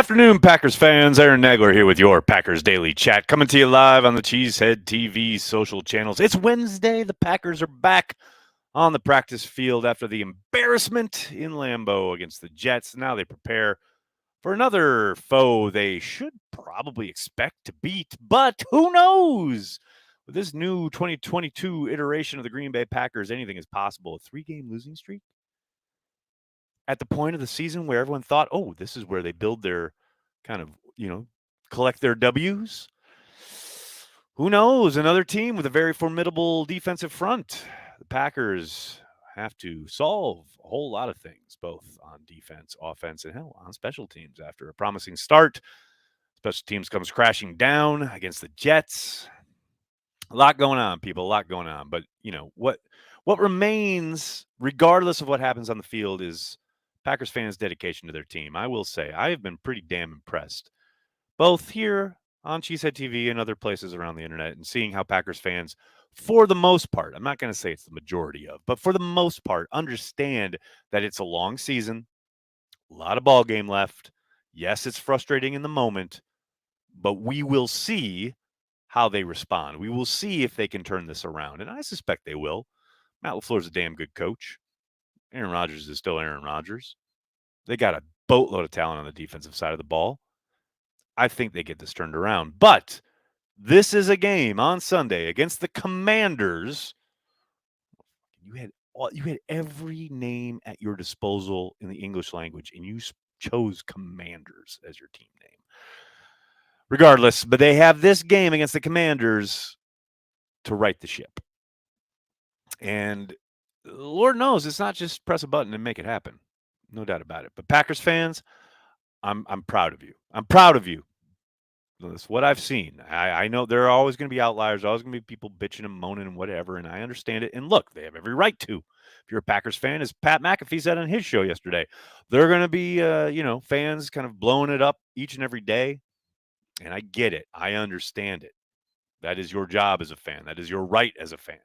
afternoon, Packers fans. Aaron Nagler here with your Packers Daily Chat, coming to you live on the Cheesehead TV social channels. It's Wednesday. The Packers are back on the practice field after the embarrassment in Lambeau against the Jets. Now they prepare for another foe they should probably expect to beat, but who knows? With this new 2022 iteration of the Green Bay Packers, anything is possible. A 3-game losing streak at the point of the season where everyone thought, oh, this is where they build their kind of, collect their W's. Who knows? Another team with a very formidable defensive front. The Packers have to solve a whole lot of things, both on defense, offense, and hell, on special teams. After a promising start, special teams comes crashing down against the Jets. A lot going on, people, a lot going on. But, what remains, regardless of what happens on the field, is Packers fans' dedication to their team. I will say I have been pretty damn impressed, both here on Cheesehead TV and other places around the internet, and seeing how Packers fans, for the most part, I'm not going to say it's the majority of, but for the most part, understand that it's a long season, a lot of ball game left. Yes, it's frustrating in the moment, but we will see how they respond. We will see if they can turn this around, and I suspect they will. Matt LaFleur's a damn good coach. Aaron Rodgers is still Aaron Rodgers. They got a boatload of talent on the defensive side of the ball. I think they get this turned around. But this is a game on Sunday against the Commanders. You had every name at your disposal in the English language, and you chose Commanders as your team name. Regardless, but they have this game against the Commanders to right the ship. And Lord knows it's not just press a button and make it happen. No doubt about it. But Packers fans, I'm proud of you. I'm proud of you. That's what I've seen. I know there are always going to be outliers, always going to be people bitching and moaning and whatever, and I understand it. And look, they have every right to. If you're a Packers fan, as Pat McAfee said on his show yesterday, they're going to be, fans kind of blowing it up each and every day. And I get it. I understand it. That is your job as a fan. That is your right as a fan.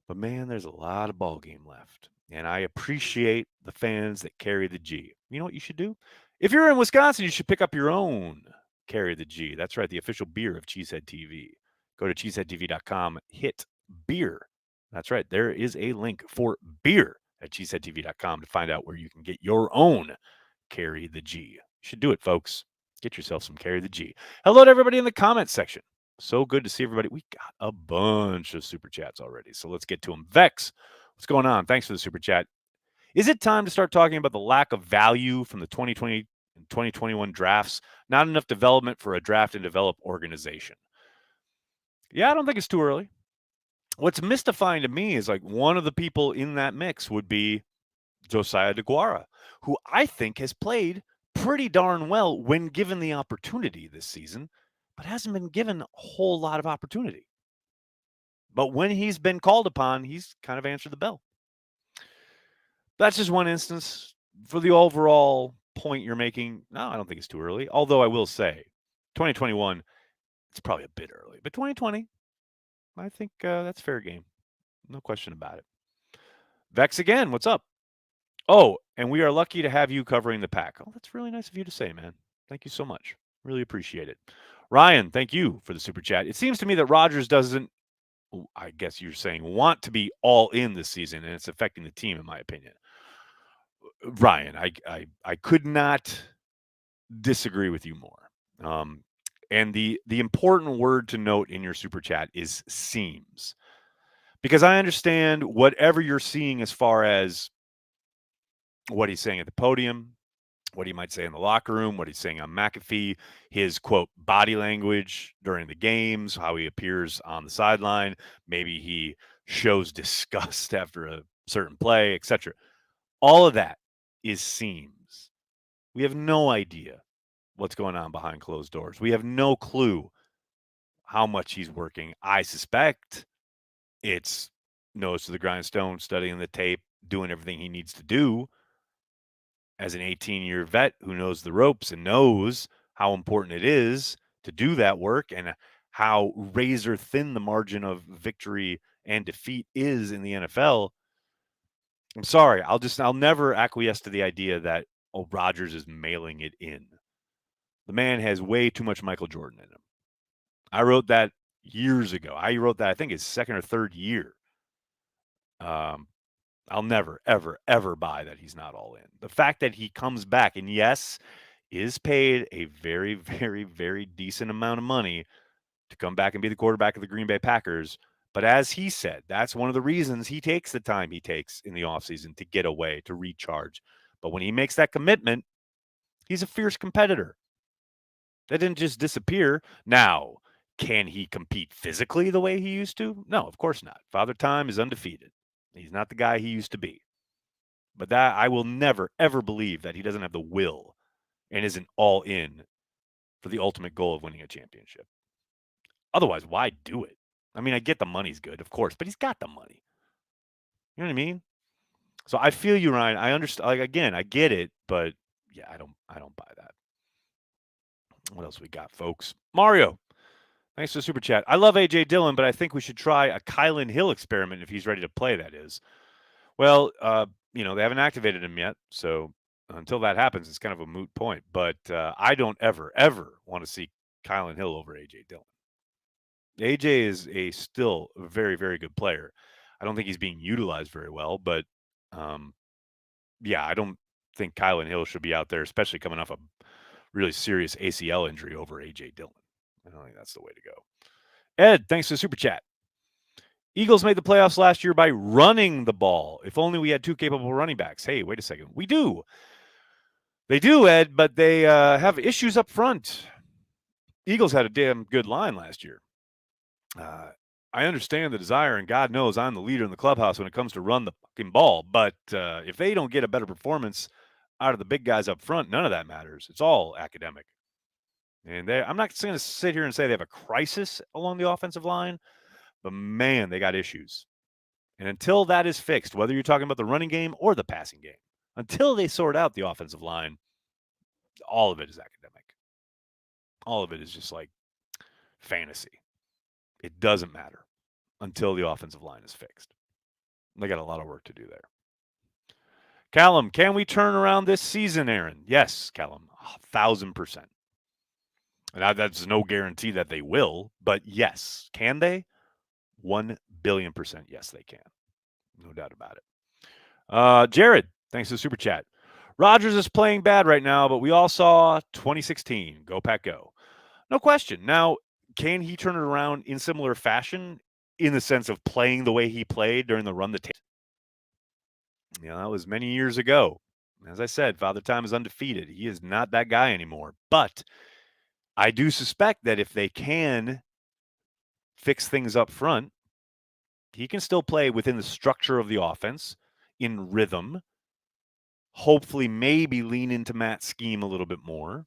But man, there's a lot of ball game left. And I appreciate the fans that carry the G. You know what you should do? If you're in Wisconsin, you should pick up your own Carry the G. That's right, the official beer of Cheesehead TV. Go to cheeseheadtv.com, hit beer. That's right, there is a link for beer at cheeseheadtv.com to find out where you can get your own Carry the G. You should do it, folks. Get yourself some Carry the G. Hello to everybody in the comments section. So good to see everybody. We got a bunch of super chats already, so let's get to them. Vex, what's going on? Thanks for the super chat. Is it time to start talking about the lack of value from the 2020 and 2021 drafts? Not enough development for a draft and develop organization. Yeah, I don't think it's too early. What's mystifying to me is like one of the people in that mix would be Josiah DeGuara, who I think has played pretty darn well when given the opportunity this season, but hasn't been given a whole lot of opportunity. But when he's been called upon, he's kind of answered the bell. That's just one instance. For the overall point you're making, no, I don't think it's too early. Although I will say, 2021, it's probably a bit early. But 2020, I think that's fair game. No question about it. Vex again, what's up? Oh, and we are lucky to have you covering the Pack. Oh, that's really nice of you to say, man. Thank you so much. Really appreciate it. Ryan, thank you for the super chat. It seems to me that Rodgers doesn't, I guess you're saying, want to be all in this season, and it's affecting the team, in my opinion. Ryan, I could not disagree with you more. And the important word to note in your super chat is seems. Because I understand whatever you're seeing as far as what he's saying at the podium, what he might say in the locker room, what he's saying on McAfee, his, quote, body language during the games, how he appears on the sideline. Maybe he shows disgust after a certain play, etc. All of that is seems. We have no idea what's going on behind closed doors. We have no clue how much he's working. I suspect it's nose to the grindstone, studying the tape, doing everything he needs to do as an 18-year vet who knows the ropes and knows how important it is to do that work and how razor thin the margin of victory and defeat is in the NFL. I'm sorry. I'll never acquiesce to the idea that oh, Rodgers is mailing it in. The man has way too much Michael Jordan in him. I wrote that years ago. I wrote that, I think, his second or third year. I'll never, ever, ever buy that he's not all in. The fact that he comes back and, yes, is paid a very, very, very decent amount of money to come back and be the quarterback of the Green Bay Packers. But as he said, that's one of the reasons he takes the time he takes in the offseason to get away, to recharge. But when he makes that commitment, he's a fierce competitor. That didn't just disappear. Now, can he compete physically the way he used to? No, of course not. Father Time is undefeated. He's not the guy he used to be. But that I will never, ever believe that he doesn't have the will and isn't all in for the ultimate goal of winning a championship. Otherwise, why do it? I mean, I get the money's good, of course, but he's got the money. You know what I mean? So I feel you, Ryan. I understand. Like, again, I get it, but yeah, I don't buy that. What else we got, folks? Mario, thanks for the super chat. I love AJ Dillon, but I think we should try a Kylan Hill experiment if he's ready to play. That is, well, they haven't activated him yet, so until that happens, it's kind of a moot point. But I don't ever want to see Kylan Hill over AJ Dillon. AJ is still a very, very good player. I don't think he's being utilized very well, but yeah, I don't think Kylan Hill should be out there, especially coming off a really serious ACL injury over AJ Dillon. I don't think that's the way to go. Ed, thanks for the super chat. Eagles made the playoffs last year by running the ball. If only we had two capable running backs. Hey, wait a second. We do. They do, Ed, but they have issues up front. Eagles had a damn good line last year. I understand the desire, and God knows I'm the leader in the clubhouse when it comes to run the fucking ball. But if they don't get a better performance out of the big guys up front, none of that matters. It's all academic. And I'm not going to sit here and say they have a crisis along the offensive line, but man, they got issues. And until that is fixed, whether you're talking about the running game or the passing game, until they sort out the offensive line, all of it is academic. All of it is just like fantasy. It doesn't matter until the offensive line is fixed. They got a lot of work to do there. Callum, can we turn around this season, Aaron? Yes, Callum, 1,000%. And that's no guarantee that they will, but yes. Can they? 1,000,000,000% yes, they can. No doubt about it. Jared, thanks for the super chat. Rodgers is playing bad right now, but we all saw 2016. Go, Pack, go. No question. Now, can he turn it around in similar fashion in the sense of playing the way he played during the run the tape? That was many years ago. As I said, Father Time is undefeated. He is not that guy anymore. But I do suspect that if they can fix things up front, he can still play within the structure of the offense, in rhythm, hopefully maybe lean into Matt's scheme a little bit more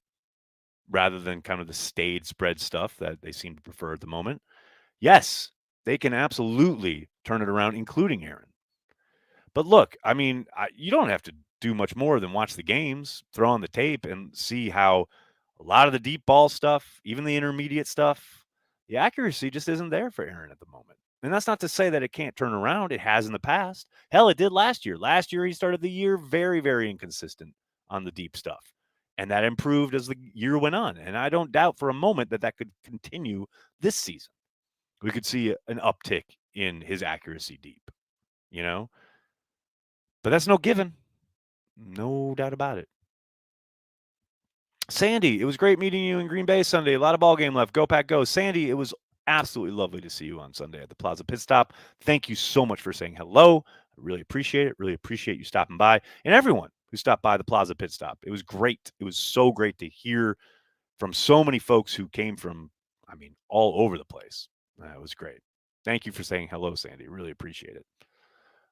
rather than kind of the staid spread stuff that they seem to prefer at the moment. Yes, they can absolutely turn it around, including Aaron. But look, I mean, you don't have to do much more than watch the games, throw on the tape, and see how a lot of the deep ball stuff, even the intermediate stuff, the accuracy just isn't there for Aaron at the moment. And that's not to say that it can't turn around. It has in the past. Hell, it did last year. Last year, he started the year very, very inconsistent on the deep stuff. And that improved as the year went on. And I don't doubt for a moment that that could continue this season. We could see an uptick in his accuracy deep, But that's no given. No doubt about it. Sandy, it was great meeting you in Green Bay Sunday. A lot of ball game left. Go, Pack, go. Sandy, it was absolutely lovely to see you on Sunday at the Plaza Pit Stop. Thank you so much for saying hello. I really appreciate it. Really appreciate you stopping by. And everyone who stopped by the Plaza Pit Stop. It was great. It was so great to hear from so many folks who came from, all over the place. It was great. Thank you for saying hello, Sandy. Really appreciate it.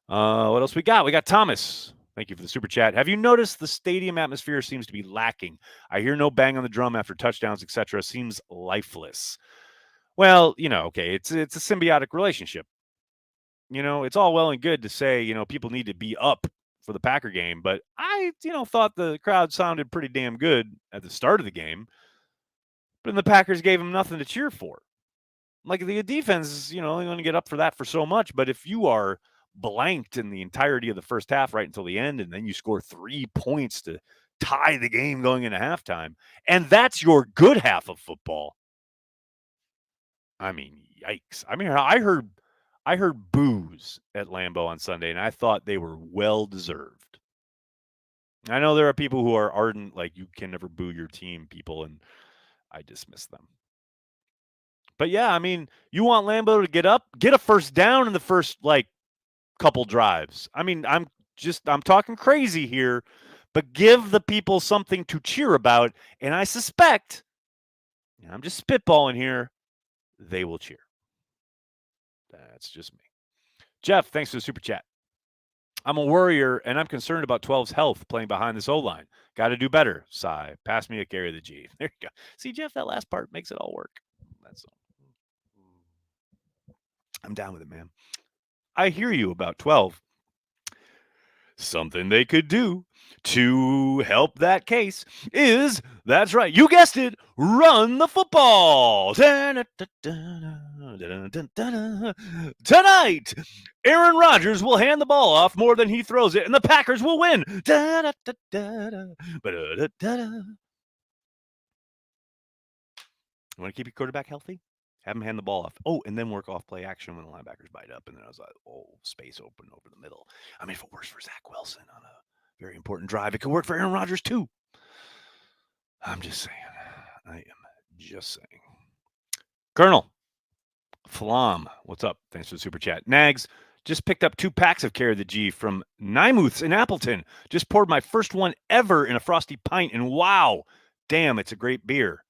What else we got? We got Thomas. Thank you for the super chat. Have you noticed the stadium atmosphere seems to be lacking? I hear no bang on the drum after touchdowns, etc. Seems lifeless. Well, okay, it's a symbiotic relationship. It's all well and good to say, people need to be up for the Packer game, but I, thought the crowd sounded pretty damn good at the start of the game. But then the Packers gave them nothing to cheer for. Like the defense is, only going to get up for that for so much. But if you are blanked in the entirety of the first half right until the end, and then you score 3 points to tie the game going into halftime. And that's your good half of football. I mean, yikes. I mean, I heard boos at Lambeau on Sunday, and I thought they were well deserved. I know there are people who are ardent, like you can never boo your team people, and I dismiss them. But yeah, I mean, you want Lambeau to get a first down in the first couple drives. I mean, I'm talking crazy here, but give the people something to cheer about, and I suspect, and I'm just spitballing here, they will cheer. That's just me. Jeff, thanks for the super chat. I'm a worrier, and I'm concerned about 12's health playing behind this O-line. Got to do better. Sigh. Pass me a carry of the G. There you go. See, Jeff, that last part makes it all work. That's all. I'm down with it, man. I hear you about 12. Something they could do to help that case is, that's right, you guessed it, run the football. Tonight, Aaron Rodgers will hand the ball off more than he throws it, and the Packers will win. You want to keep your quarterback healthy? Have him hand the ball off. Oh, and then work off play action when the linebackers bite up. And then I was like, oh, space open over the middle. I mean, if it works for Zach Wilson on a very important drive, it could work for Aaron Rodgers too. I'm just saying. I am just saying. Colonel Flam, what's up? Thanks for the super chat. Nags, just picked up 2 packs of Carry the G from Nymuth's in Appleton. Just poured my first one ever in a frosty pint, and wow, damn, it's a great beer.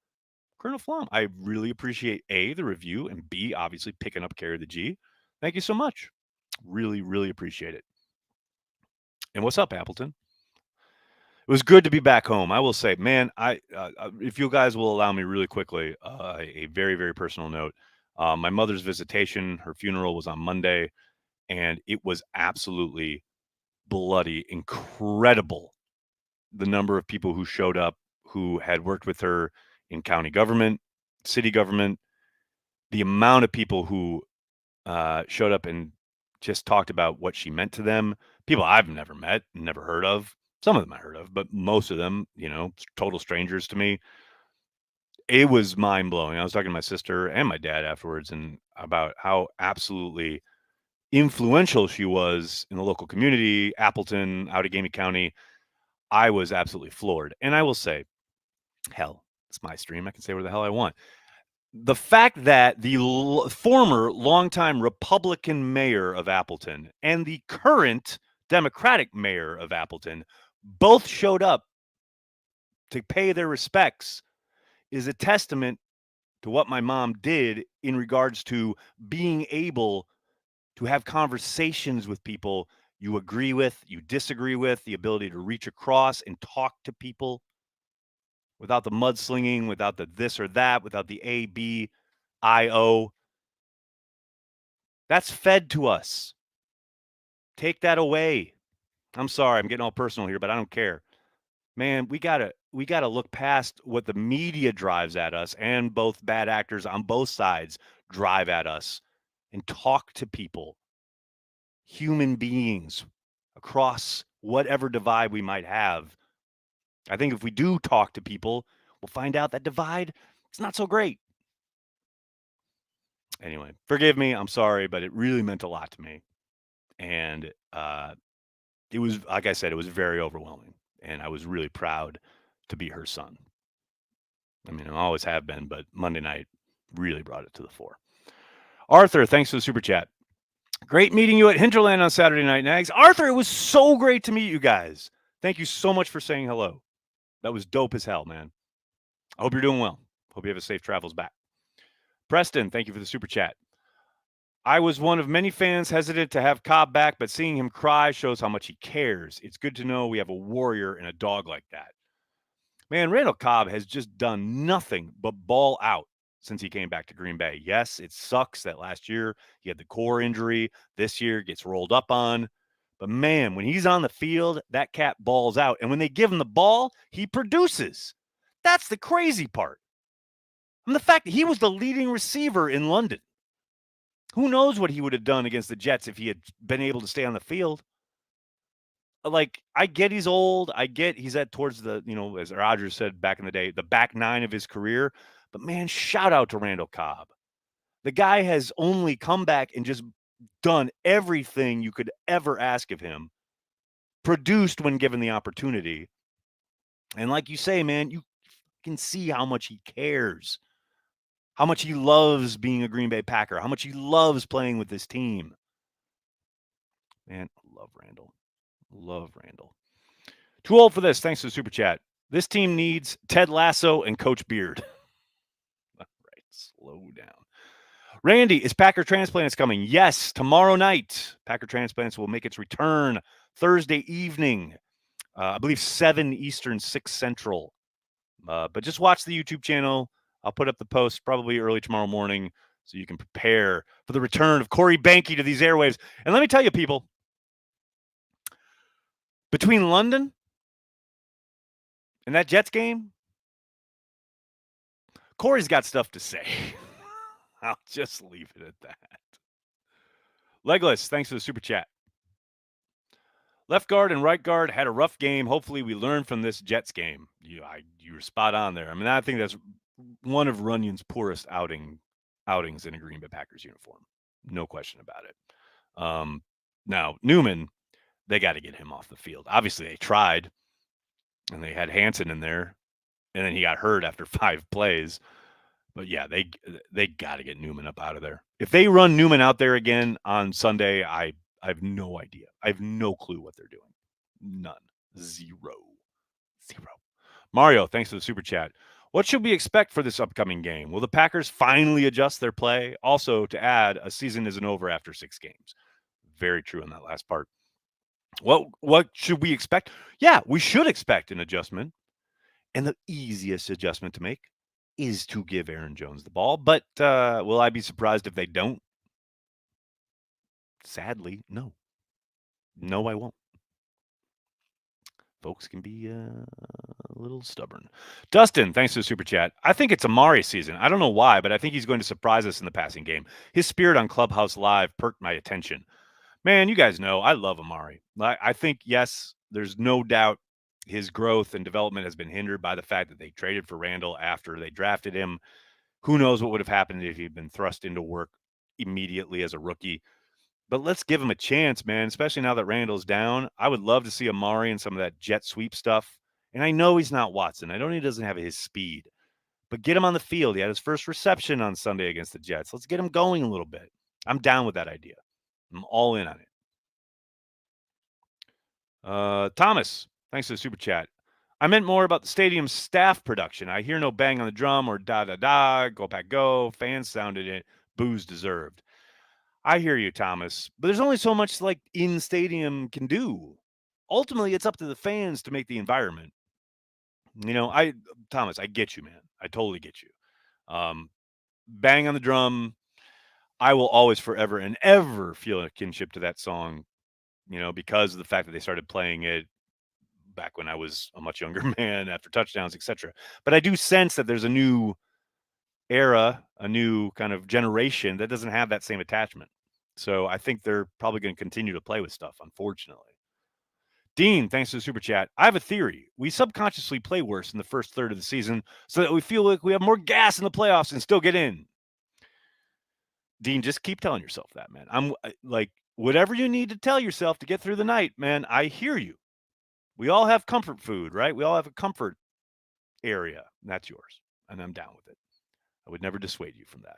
Colonel Flom, I really appreciate A, the review, and B, obviously picking up Carry the G. Thank you so much. Really, really appreciate it. And what's up, Appleton? It was good to be back home. I will say, man, if you guys will allow me really quickly, a very, very personal note. My mother's visitation, her funeral was on Monday, and it was absolutely bloody, incredible. The number of people who showed up who had worked with her in county government, city government, the amount of people who showed up and just talked about what she meant to them. People I've never met, never heard of. Some of them I heard of, but most of them, total strangers to me. It was mind blowing. I was talking to my sister and my dad afterwards and about how absolutely influential she was in the local community, Appleton, Outagamie County. I was absolutely floored. And I will say, hell, it's my stream. I can say where the hell I want. The fact that the former longtime Republican mayor of Appleton and the current Democratic mayor of Appleton both showed up to pay their respects is a testament to what my mom did in regards to being able to have conversations with people you agree with, you disagree with, the ability to reach across and talk to people without the mudslinging, without the this or that, without the A, B, I, O. That's fed to us. Take that away. I'm sorry, I'm getting all personal here, but I don't care. Man, we gotta look past what the media drives at us, and both bad actors on both sides drive at us, and talk to people, human beings, across whatever divide we might have. I think if we do talk to people, we'll find out that divide, it's not so great. Anyway, forgive me. I'm sorry, but it really meant a lot to me. And it was, like I said, it was very overwhelming. And I was really proud to be her son. I mean, I always have been, but Monday night really brought it to the fore. Arthur, thanks for the super chat. Great meeting you at Hinterland on Saturday night, Nags. Arthur, it was so great to meet you guys. Thank you so much for saying hello. That was dope as hell, man. I hope you're doing well. Hope you have a safe travels back. Preston, thank you for the super chat. I was one of many fans hesitant to have Cobb back, but seeing him cry shows how much he cares. It's good to know we have a warrior and a dog like that. Man, Randall Cobb has just done nothing but ball out since he came back to Green Bay. Yes, it sucks that last year he had the core injury. This year gets rolled up on. But man, when he's on the field, that cat balls out. And when they give him the ball, he produces. That's the crazy part. And the fact that he was the leading receiver in London. Who knows what he would have done against the Jets if he had been able to stay on the field? like, I get he's old. I get he's at towards the, as Rodgers said back in the day, the back nine of his career. But man, shout out to Randall Cobb. The guy has only come back and just done everything you could ever ask of him, produced when given the opportunity. And like you say, man, you can see how much he cares, how much he loves being a Green Bay Packer, how much he loves playing with this team. Man, love Randall. Love Randall. Too old for this. Thanks to the super chat. This team needs Ted Lasso and Coach Beard. All right, slow down. Randy, is Packer Transplants coming? Yes, tomorrow night. Packer Transplants will make its return Thursday evening. I believe 7 Eastern, 6 Central. But just watch the YouTube channel. I'll put up the post probably early tomorrow morning so you can prepare for the return of Corey Banke to these airwaves. And let me tell you, people, between London and that Jets game, Corey's got stuff to say. I'll just leave it at that. Legless, thanks for the super chat. Left guard and right guard had a rough game. Hopefully we learn from this Jets game. You were spot on there. I mean, I think that's one of Runyon's poorest outings in a Green Bay Packers uniform. No question about it. Now, Newman, they got to get him off the field. Obviously, they tried, and they had Hansen in there, and then he got hurt after 5 plays. But, yeah, they got to get Newman up out of there. If they run Newman out there again on Sunday, I have no idea. I have no clue what they're doing. None. Zero. Mario, thanks for the super chat. What should we expect for this upcoming game? Will the Packers finally adjust their play? Also, to add, a season isn't over after 6 games. Very true on that last part. What should we expect? Yeah, we should expect an adjustment. And the easiest adjustment to make is to give Aaron Jones the ball. But will I be surprised if they don't? Sadly, no. No, I won't. Folks can be a little stubborn. Dustin, thanks for the super chat. I think it's Amari season. I don't know why, but I think he's going to surprise us in the passing game. His spirit on Clubhouse Live perked my attention. Man, you guys know I love Amari. I think, yes, there's no doubt his growth and development has been hindered by the fact that they traded for Randall after they drafted him. Who knows what would have happened if he'd been thrust into work immediately as a rookie. But let's give him a chance, man, especially now that Randall's down. I would love to see Amari and some of that jet sweep stuff. And I know he's not Watson. I know he doesn't have his speed. But get him on the field. He had his first reception on Sunday against the Jets. Let's get him going a little bit. I'm down with that idea. I'm all in on it. Thomas, thanks for the super chat. I meant more about the stadium's staff production. I hear no bang on the drum or da-da-da, go pack go. Fans sounded it. Booze deserved. I hear you, Thomas, but there's only so much like in stadium can do. Ultimately, it's up to the fans to make the environment. Thomas, I get you, man. I totally get you. Bang on the drum. I will always, forever and ever feel a kinship to that song, because of the fact that they started playing it back when I was a much younger man after touchdowns, etc. But I do sense that there's a new era, a new kind of generation that doesn't have that same attachment. So I think they're probably going to continue to play with stuff, unfortunately. Dean, thanks for the super chat. I have a theory. We subconsciously play worse in the first third of the season so that we feel like we have more gas in the playoffs and still get in. Dean, just keep telling yourself that, man. I'm like, whatever you need to tell yourself to get through the night, man, I hear you. We all have comfort food, right? We all have a comfort area, and that's yours. And I'm down with it. I would never dissuade you from that.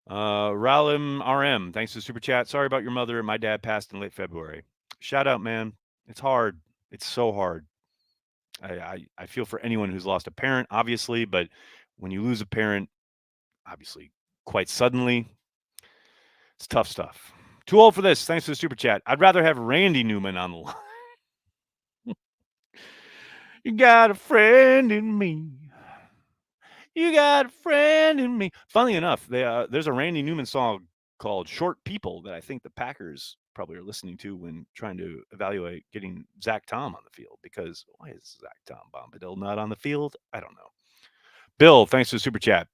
Ralim RM, thanks for the super chat. Sorry about your mother. My dad passed in late February. Shout out, man. It's hard. It's so hard. I feel for anyone who's lost a parent, obviously, but when you lose a parent, obviously, quite suddenly, it's tough stuff. Too old for this. Thanks for the super chat. I'd rather have Randy Newman on the line. You got a friend in me. You got a friend in me. Funnily enough, there's a Randy Newman song called Short People that I think the Packers probably are listening to when trying to evaluate getting Zach Tom on the field, because why is Zach Tom Bombadil not on the field? I don't know. Bill, thanks for the super chat.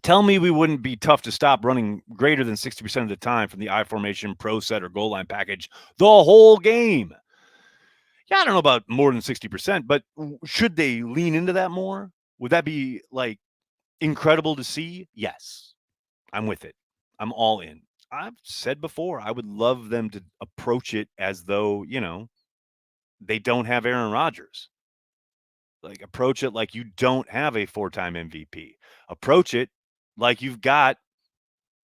Tell me we wouldn't be tough to stop running greater than 60% of the time from the I formation, pro set, or goal line package the whole game. Yeah, I don't know about more than 60%, but should they lean into that more? Would that be like incredible to see? Yes, I'm with it. I'm all in. I've said before, I would love them to approach it as though, they don't have Aaron Rodgers. Like, approach it like you don't have a 4-time MVP. Approach it like you've got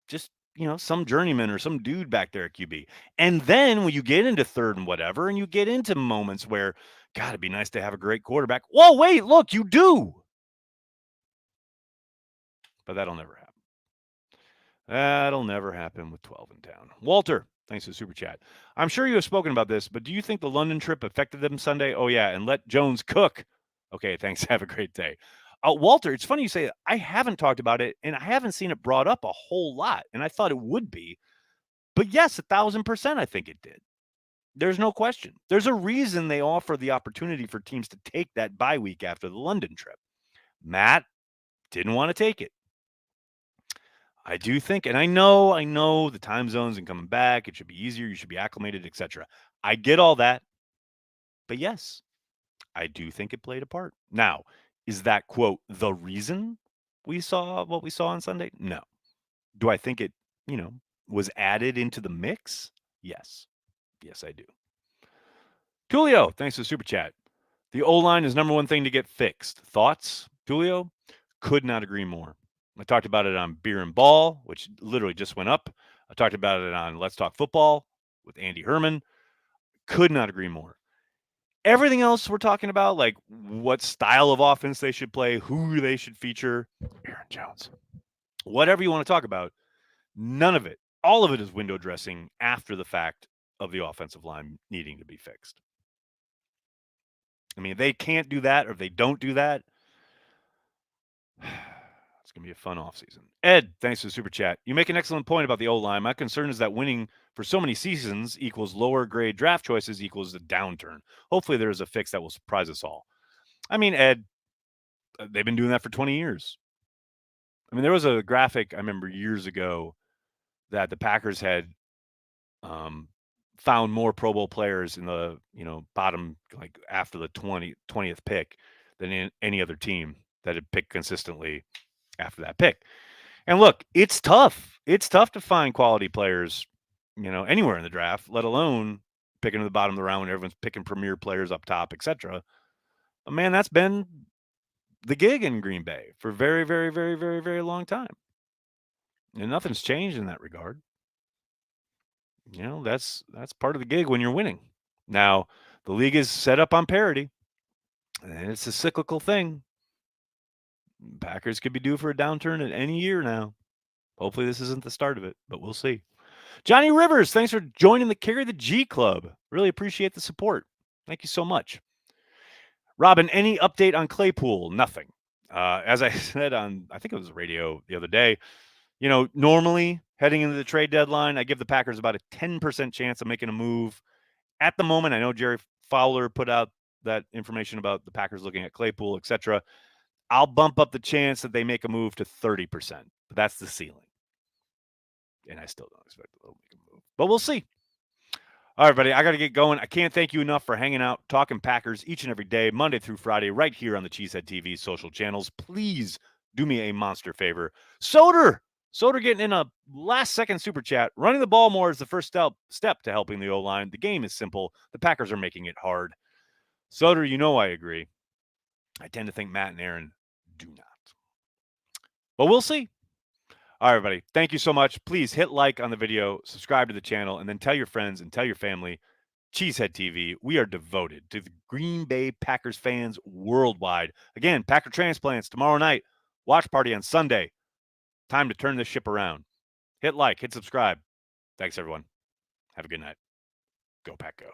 just, some journeyman or some dude back there at QB. And then when you get into third and whatever, and you get into moments where, God, it'd be nice to have a great quarterback. Whoa, wait, look, you do. But that'll never happen. That'll never happen with 12 in town. Walter, thanks for the super chat. I'm sure you have spoken about this, but do you think the London trip affected them Sunday? Oh, yeah, and let Jones cook. Okay, thanks. Have a great day. Walter, it's funny you say that. I haven't talked about it, and I haven't seen it brought up a whole lot, and I thought it would be. But yes, 1,000% I think it did. There's no question. There's a reason they offer the opportunity for teams to take that bye week after the London trip. Matt didn't want to take it. I do think, and I know the time zones and coming back, it should be easier, you should be acclimated, etc. I get all that. But yes, I do think it played a part. Now, is that, quote, the reason we saw what we saw on Sunday? No. Do I think it, was added into the mix? Yes. Yes, I do. Tulio, thanks for the super chat. The O-line is number one thing to get fixed. Thoughts, Tulio? Could not agree more. I talked about it on Beer and Ball, which literally just went up. I talked about it on Let's Talk Football with Andy Herman. Could not agree more. Everything else we're talking about, like what style of offense they should play, who they should feature, Aaron Jones, whatever you want to talk about, none of it, all of it is window dressing after the fact of the offensive line needing to be fixed. I mean, if they can't do that or if they don't do that, it's going to be a fun offseason. Ed, thanks for the super chat. You make an excellent point about the O-line. My concern is that winning for so many seasons equals lower grade draft choices equals a downturn. Hopefully there is a fix that will surprise us all. I mean, Ed, they've been doing that for 20 years. I mean, there was a graphic I remember years ago that the Packers had found more Pro Bowl players in the, bottom, like after the 20th pick than any other team that had picked consistently after that pick. And look, it's tough. It's tough to find quality players, anywhere in the draft, let alone picking to the bottom of the round when everyone's picking premier players up top, etc. But man, that's been the gig in Green Bay for a very, very, very, very, very long time. And nothing's changed in that regard. That's part of the gig when you're winning. Now, the league is set up on parity, and it's a cyclical thing. Packers could be due for a downturn at any year now. Hopefully this isn't the start of it, but we'll see. Johnny Rivers, thanks for joining the Carry the G Club. Really appreciate the support. Thank you so much. Robin, any update on Claypool? Nothing. As I said on, I think it was the radio the other day, normally heading into the trade deadline, I give the Packers about a 10% chance of making a move. At the moment, I know Jerry Fowler put out that information about the Packers looking at Claypool, etc. I'll bump up the chance that they make a move to 30%, but that's the ceiling. And I still don't expect they'll make a move, but we'll see. All right, everybody, I got to get going. I can't thank you enough for hanging out, talking Packers each and every day, Monday through Friday, right here on the Cheesehead TV social channels. Please do me a monster favor. Soder getting in a last-second super chat. Running the ball more is the first step to helping the O-line. The game is simple. The Packers are making it hard. Soder, I agree. I tend to think Matt and Aaron do not. But we'll see. All right, everybody. Thank you so much. Please hit like on the video, subscribe to the channel, and then tell your friends and tell your family. Cheesehead TV, we are devoted to the Green Bay Packers fans worldwide. Again, Packer Transplants tomorrow night. Watch party on Sunday. Time to turn this ship around. Hit like, hit subscribe. Thanks, everyone. Have a good night. Go Pack Go.